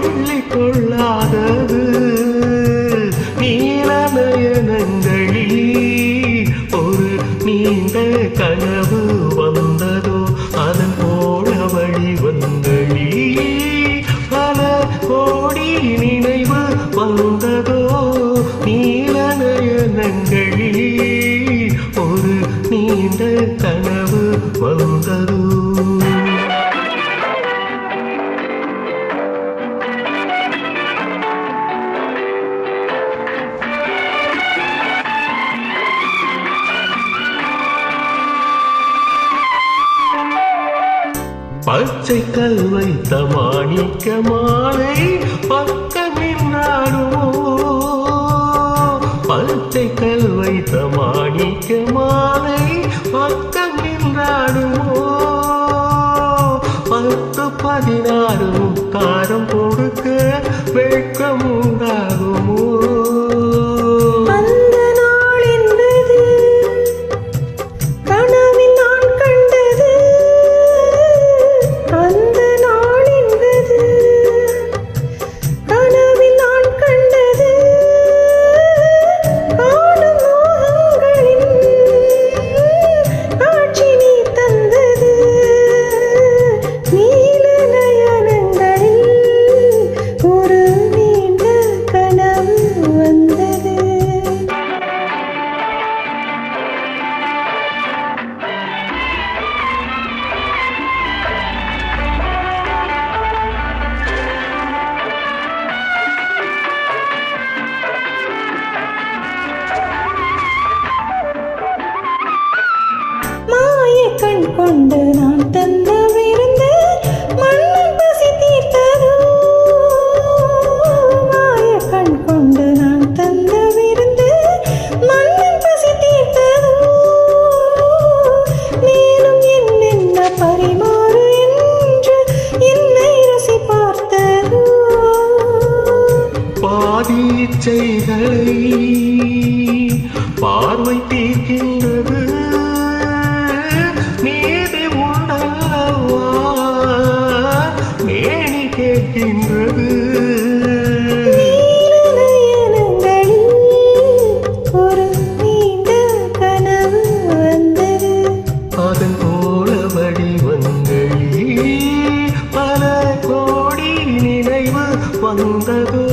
அள்ளிக்கொள்ளாதது நீலநயனங்களில் ஒரு நீண்ட கனவு வந்ததோ அதன் போல வடிவங்களில் பல கோடி நினைவு வந்ததோ நீலநயனங்களில் ஒரு நீண்ட கனவு வந்ததோ. பச்சை கல் வைத்த மாணிக்க மாலை பக்கமின்னாடுமோ பச்சை கல் வைத்த மாணிக்க மாலை பக்கமின்னாடுமோ 10-16 முத்தாரம் கொடுக்க வெட்கம் உண்டாகுமோ. கண் கொண்டு நான் தந்த விருந்து மண்ணின் பசி தீர்த்ததோ மாய கண் கொண்டு நான் தந்த விருந்து மண்ணின் பசி தீர்த்ததோ மேலும் என்னென்ன பரிமாறு என்று என்னை ருசி பார்த்ததோ. பாதி இச்சைகளை பார்வை தீர்க்கின்றது நீதி உண்டல்லவா மேனி கேட்கின்றது. ஒரு நீண்ட கனவு வந்தது அதன் போல வடிவங்களில் பல கோடி நினைவு வந்ததோ.